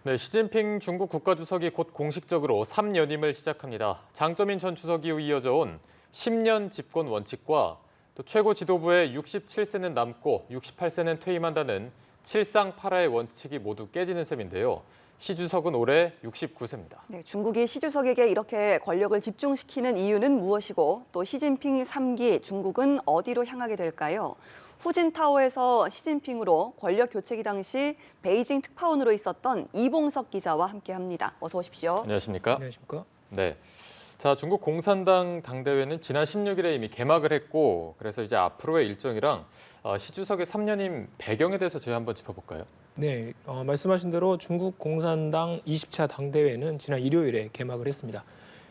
네, 시진핑 중국 국가주석이 곧 공식적으로 3연임을 시작합니다. 장점인 전 주석 이후 이어져 온 10년 집권 원칙과 또 최고 지도부의 67세는 남고 68세는 퇴임한다는 칠상팔하의 원칙이 모두 깨지는 셈인데요. 시 주석은 올해 69세입니다. 네, 중국이 시 주석에게 이렇게 권력을 집중시키는 이유는 무엇이고 또 시진핑 3기 중국은 어디로 향하게 될까요? 후진타오에서 시진핑으로 권력 교체기 당시 베이징 특파원으로 있었던 이봉석 기자와 함께합니다. 어서 오십시오. 안녕하십니까? 안녕하십니까? 네. 자, 중국 공산당 당대회는 지난 16일에 이미 개막을 했고 그래서 이제 앞으로의 일정이랑 시 주석의 3년임 배경에 대해서 저희 한번 짚어볼까요? 네, 말씀하신 대로 중국 공산당 20차 당대회는 지난 일요일에 개막을 했습니다.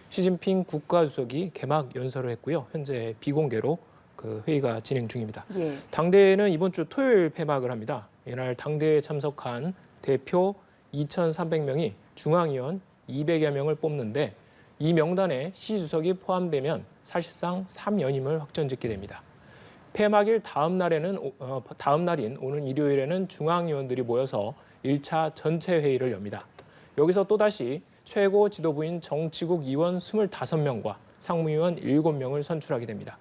시진핑 국가주석이 개막 연설을 했고요. 현재 비공개로 그 회의가 진행 중입니다. 예. 당대회는 이번 주 토요일 폐막을 합니다. 이날 당대회에 참석한 대표 2,300명이 중앙위원 200여 명을 뽑는데 이 명단에 시 주석이 포함되면 사실상 3연임을 확정짓게 됩니다. 폐막일 다음 날인 오는 일요일에는 중앙위원들이 모여서 1차 전체 회의를 엽니다. 여기서 또다시 최고 지도부인 정치국 의원 25명과 상무위원 7명을 선출하게 됩니다.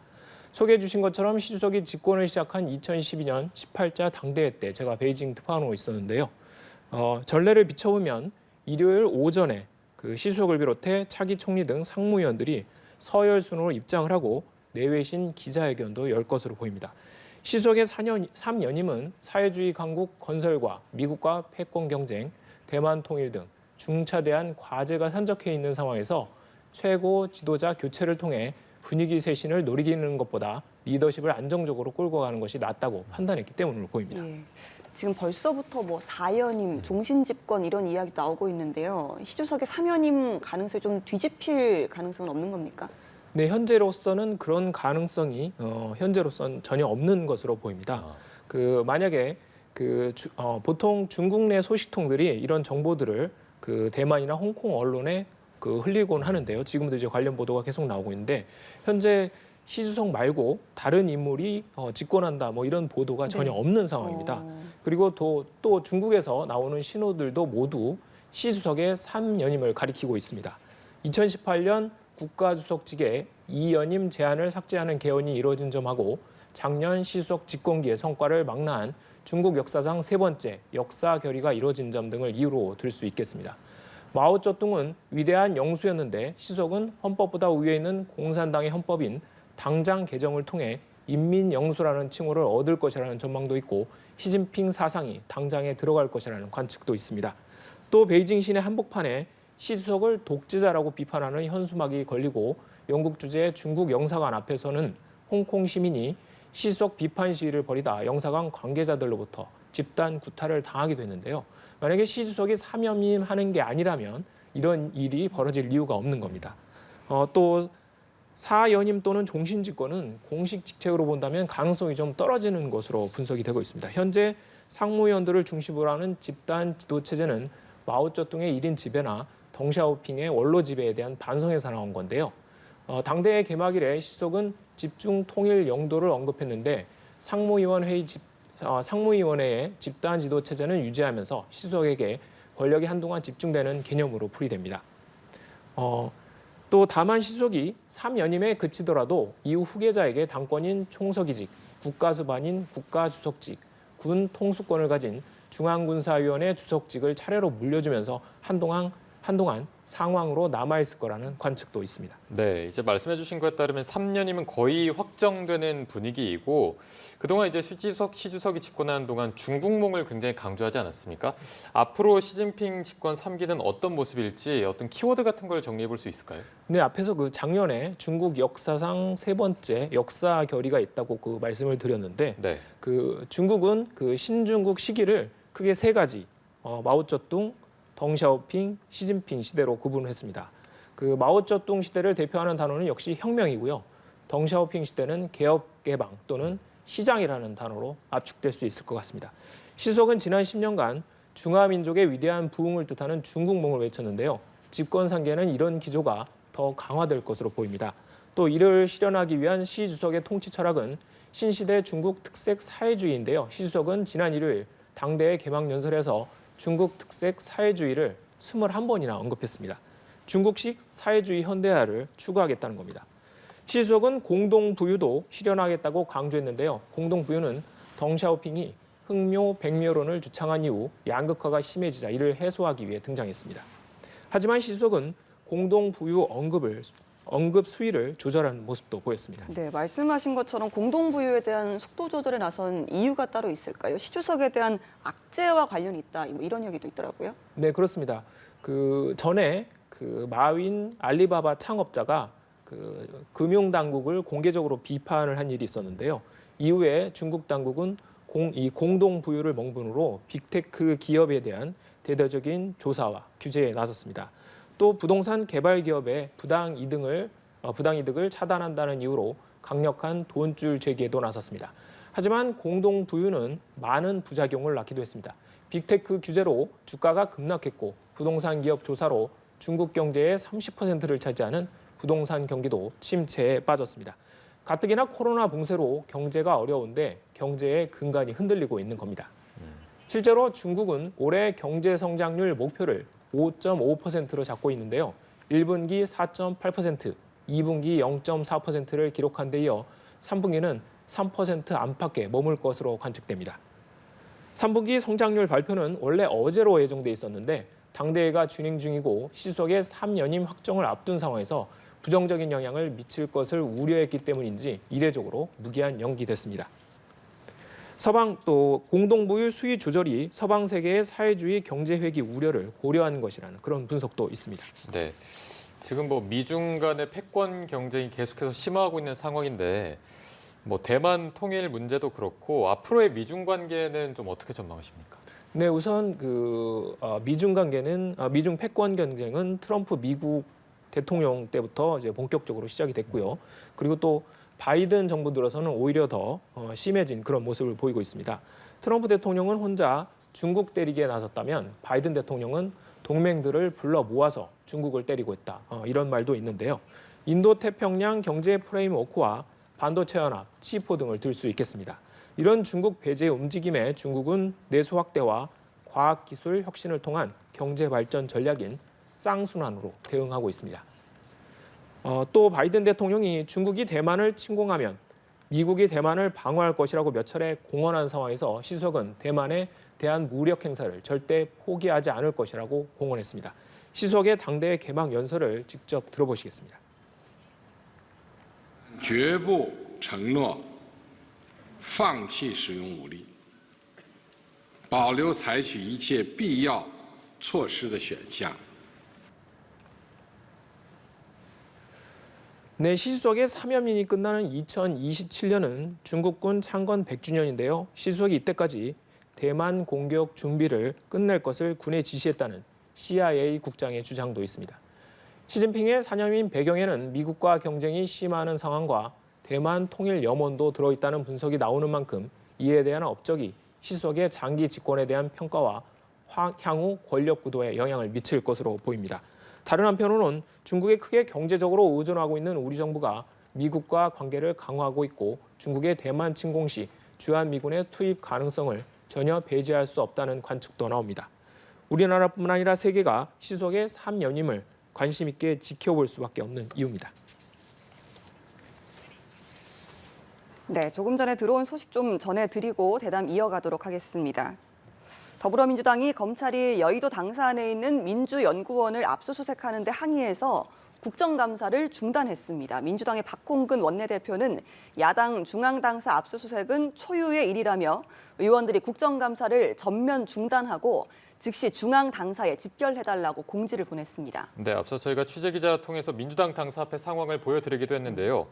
소개해 주신 것처럼 시 주석이 집권을 시작한 2012년 18자 당대회 때 제가 베이징 특파원으로 있었는데요. 전례를 비춰보면 일요일 오전에 그 시 주석을 비롯해 차기 총리 등 상무위원들이 서열 순으로 입장을 하고 내외신 기자회견도 열 것으로 보입니다. 시 주석의 3연임은 사회주의 강국 건설과 미국과 패권 경쟁, 대만 통일 등 중차대한 과제가 산적해 있는 상황에서 최고 지도자 교체를 통해 분위기 쇄신을 노리기는 것보다 리더십을 안정적으로 끌고 가는 것이 낫다고 판단했기 때문으로 보입니다. 예. 지금 벌써부터 뭐 4연임, 종신집권 이런 이야기도 나오고 있는데요. 시 주석의 3연임 가능성이 좀 뒤집힐 가능성은 없는 겁니까? 네, 현재로서는 그런 가능성이 현재로서는 전혀 없는 것으로 보입니다. 만약에 보통 중국 내 소식통들이 이런 정보들을 그 대만이나 홍콩 언론에 흘리곤 하는데요. 지금도 이제 관련 보도가 계속 나오고 있는데 현재 시 주석 말고 다른 인물이 집권한다 뭐 이런 보도가 전혀 없는 상황입니다. 그리고 또 중국에서 나오는 신호들도 모두 시 주석의 3연임을 가리키고 있습니다. 2018년 국가주석직의 2연임 제한을 삭제하는 개헌이 이루어진 점하고 작년 시 주석 집권기의 성과를 망라한 중국 역사상 세 번째 역사 결의가 이루어진 점 등을 이유로 들 수 있겠습니다. 마오쩌둥은 위대한 영수였는데 시 주석은 헌법보다 위에 있는 공산당의 헌법인 당장 개정을 통해 인민영수라는 칭호를 얻을 것이라는 전망도 있고 시진핑 사상이 당장에 들어갈 것이라는 관측도 있습니다. 또 베이징 시내 한복판에 시 주석을 독재자라고 비판하는 현수막이 걸리고 영국 주재의 중국 영사관 앞에서는 홍콩 시민이 시 주석 비판 시위를 벌이다 영사관 관계자들로부터 집단 구타를 당하기도 했는데요. 만약에 시 주석이 3연임 하는 게 아니라면 이런 일이 벌어질 이유가 없는 겁니다. 또 4연임 또는 종신집권은 공식 직책으로 본다면 가능성이 좀 떨어지는 것으로 분석이 되고 있습니다. 현재 상무위원들을 중심으로 하는 집단 지도체제는 마오쩌둥의 1인 지배나 덩샤오핑의 원로 지배에 대한 반성에서 나온 건데요. 당대회 개막일에 시 주석은 집중 통일 영도를 언급했는데 상무위원회의 집단 지도 체제는 유지하면서 시 주석에게 권력이 한동안 집중되는 개념으로 풀이됩니다. 또 다만 시 주석이 3연임에 그치더라도 이후 후계자에게 당권인 총서기직, 국가수반인 국가주석직, 군 통수권을 가진 중앙군사위원회 주석직을 차례로 물려주면서 한동안 상황으로 남아있을 거라는 관측도 있습니다. 네, 이제 말씀해 주신 것에 따르면 3년이면 거의 확정되는 분위기이고 그동안 이제 시 주석이 집권하는 동안 중국몽을 굉장히 강조하지 않았습니까? 앞으로 시진핑 집권 3기는 어떤 모습일지 어떤 키워드 같은 걸 정리해 볼 수 있을까요? 네, 앞에서 작년에 중국 역사상 세 번째 역사 결의가 있다고 말씀을 드렸는데 네. 중국은 신중국 시기를 크게 세 가지 마오쩌둥, 덩샤오핑, 시진핑 시대로 구분했습니다. 마오쩌둥 시대를 대표하는 단어는 역시 혁명이고요. 덩샤오핑 시대는 개업 개방 또는 시장이라는 단어로 압축될 수 있을 것 같습니다. 시 주석은 지난 10년간 중화민족의 위대한 부흥을 뜻하는 중국몽을 외쳤는데요. 집권 상계는 이런 기조가 더 강화될 것으로 보입니다. 또 이를 실현하기 위한 시 주석의 통치 철학은 신시대 중국 특색 사회주의인데요. 시 주석은 지난 일요일 당대회 개막 연설에서 중국 특색 사회주의를 21번이나 언급했습니다. 중국식 사회주의 현대화를 추구하겠다는 겁니다. 시 주석은 공동부유도 실현하겠다고 강조했는데요. 공동부유는 덩샤오핑이 흑묘, 백묘론을 주창한 이후 양극화가 심해지자 이를 해소하기 위해 등장했습니다. 하지만 시 주석은 공동부유 언급 수위를 조절하는 모습도 보였습니다. 네, 말씀하신 것처럼 공동부유에 대한 속도 조절에 나선 이유가 따로 있을까요? 시 주석에 대한 악재와 관련이 있다, 뭐 이런 얘기도 있더라고요. 네, 그렇습니다. 그 전에 마윈 알리바바 창업자가 금융 당국을 공개적으로 비판을 한 일이 있었는데요. 이후에 중국 당국은 이 공동 부유를 명분으로 빅테크 기업에 대한 대대적인 조사와 규제에 나섰습니다. 또 부동산 개발 기업의 부당 이득을 차단한다는 이유로 강력한 돈줄 제기에도 나섰습니다. 하지만 공동 부유는 많은 부작용을 낳기도 했습니다. 빅테크 규제로 주가가 급락했고 부동산 기업 조사로 중국 경제의 30%를 차지하는 부동산 경기도 침체에 빠졌습니다. 가뜩이나 코로나 봉쇄로 경제가 어려운데 경제의 근간이 흔들리고 있는 겁니다. 실제로 중국은 올해 경제 성장률 목표를 5.5%로 잡고 있는데요. 1분기 4.8%, 2분기 0.4%를 기록한 데 이어 3분기는 3% 안팎에 머물 것으로 관측됩니다. 3분기 성장률 발표는 원래 어제로 예정돼 있었는데 당대회가 진행 중이고 시 주석의 3연임 확정을 앞둔 상황에서 부정적인 영향을 미칠 것을 우려했기 때문인지 이례적으로 무기한 연기됐습니다. 서방 또 공동부유 수위 조절이 서방 세계의 사회주의 경제 회귀 우려를 고려하는 것이라는 그런 분석도 있습니다. 네, 지금 뭐 미중 간의 패권 경쟁이 계속해서 심화하고 있는 상황인데 뭐 대만 통일 문제도 그렇고 앞으로의 미중 관계는 좀 어떻게 전망하십니까? 네, 우선 미중 패권 경쟁은 트럼프 미국 대통령 때부터 이제 본격적으로 시작이 됐고요. 그리고 또 바이든 정부 들어서는 오히려 더 심해진 그런 모습을 보이고 있습니다. 트럼프 대통령은 혼자 중국 때리기에 나섰다면 바이든 대통령은 동맹들을 불러 모아서 중국을 때리고 있다. 이런 말도 있는데요. 인도태평양 경제 프레임워크와 반도체 연합, 치포 등을 들 수 있겠습니다. 이런 중국 배제 움직임에 중국은 내수 확대와 과학기술 혁신을 통한 경제 발전 전략인 쌍순환으로 대응하고 있습니다. 또 바이든 대통령이 중국이 대만을 침공하면 미국이 대만을 방어할 것이라고 몇 차례 공언한 상황에서 시 주석은 대만에 대한 무력 행사를 절대 포기하지 않을 것이라고 공언했습니다. 시 주석의 당대회 개막 연설을 직접 들어보시겠습니다. 绝不承诺放弃使用武力，保留采取一切必要措施的选项。 네, 시 주석의 3연임이 끝나는 2027년은 중국군 창건 100주년인데요. 시 주석이 이때까지 대만 공격 준비를 끝낼 것을 군에 지시했다는 CIA 국장의 주장도 있습니다. 시진핑의 4년임 배경에는 미국과 경쟁이 심화하는 상황과 대만 통일 염원도 들어있다는 분석이 나오는 만큼 이에 대한 업적이 시 주석의 장기 집권에 대한 평가와 향후 권력 구도에 영향을 미칠 것으로 보입니다. 다른 한편으로는 중국에 크게 경제적으로 의존하고 있는 우리 정부가 미국과 관계를 강화하고 있고 중국의 대만 침공 시 주한미군의 투입 가능성을 전혀 배제할 수 없다는 관측도 나옵니다. 우리나라뿐만 아니라 세계가 시 주석의 3연임을 관심 있게 지켜볼 수밖에 없는 이유입니다. 네, 조금 전에 들어온 소식 좀 전해드리고 대담 이어가도록 하겠습니다. 더불어민주당이 검찰이 여의도 당사안에 있는 민주연구원을 압수수색하는 데 항의해서 국정감사를 중단했습니다. 민주당의 박홍근 원내대표는 야당 중앙당사 압수수색은 초유의 일이라며 의원들이 국정감사를 전면 중단하고 즉시 중앙당사에 집결해달라고 공지를 보냈습니다. 네, 앞서 저희가 취재기자 통해서 민주당 당사 앞에 상황을 보여드리기도 했는데요.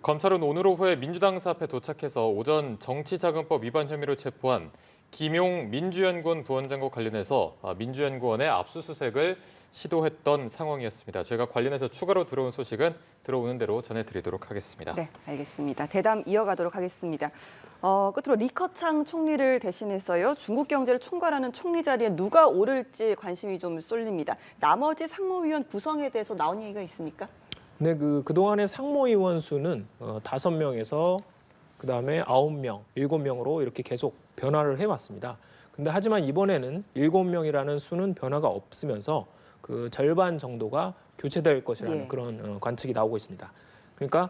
검찰은 오늘 오후에 민주당사 앞에 도착해서 오전 정치자금법 위반 혐의로 체포한 김용 민주연구원 부원장과 관련해서 민주연구원의 압수수색을 시도했던 상황이었습니다. 저희가 관련해서 추가로 들어온 소식은 들어오는 대로 전해드리도록 하겠습니다. 네, 알겠습니다. 대담 이어가도록 하겠습니다. 끝으로 리커창 총리를 대신해서요. 중국 경제를 총괄하는 총리 자리에 누가 오를지 관심이 좀 쏠립니다. 나머지 상무위원 구성에 대해서 나온 얘기가 있습니까? 네, 그동안의 상무위원 수는 5명에서 그다음에 9명, 7명으로 이렇게 계속 변화를 해왔습니다. 근데 하지만 이번에는 7명이라는 수는 변화가 없으면서 그 절반 정도가 교체될 것이라는 예. 그런 관측이 나오고 있습니다. 그러니까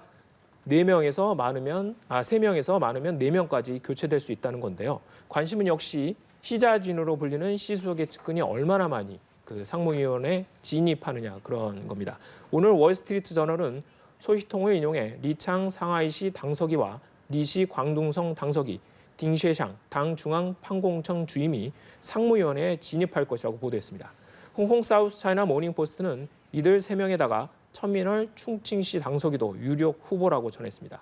3명에서 많으면 4명까지 교체될 수 있다는 건데요. 관심은 역시 시자진으로 불리는 시 수석의 측근이 얼마나 많이 그 상무위원회에 진입하느냐 그런 겁니다. 오늘 월스트리트 저널은 소식통을 인용해 리창 상하이시 당서기와 리시 광둥성 당서기, 딩쉐샹 당 중앙 판공청 주임이 상무위원회에 진입할 것이라고 보도했습니다. 홍콩 사우스 차이나 모닝포스트는 이들 3명에다가 천민월 충칭시 당서기도 유력 후보라고 전했습니다.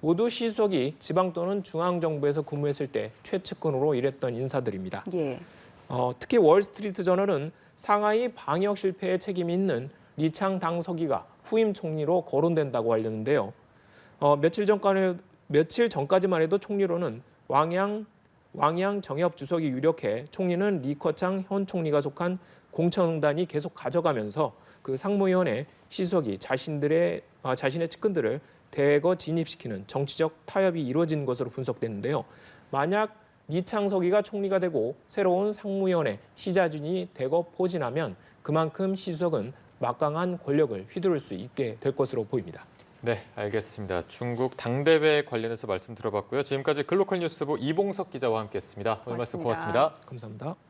모두 시 수석이 지방 또는 중앙 정부에서 근무했을 때 최측근으로 일했던 인사들입니다. 예. 특히 월스트리트 저널은 상하이 방역 실패에 책임이 있는 리창 당서기가 후임 총리로 거론된다고 알렸는데요. 며칠 전까지만 해도 총리로는 왕양 정협 주석이 유력해 총리는 리커창 현 총리가 속한 공천단이 계속 가져가면서 그 상무위원회 시수석이 자신의 측근들을 대거 진입시키는 정치적 타협이 이루어진 것으로 분석됐는데요. 만약 리창서기가 총리가 되고 새로운 상무위원회 시자준이 대거 포진하면 그만큼 시수석은 막강한 권력을 휘두를 수 있게 될 것으로 보입니다. 네, 알겠습니다. 중국 당대회 관련해서 말씀 들어봤고요. 지금까지 글로컬 뉴스부 이봉석 기자와 함께했습니다. 오늘 말씀 고맙습니다. 감사합니다.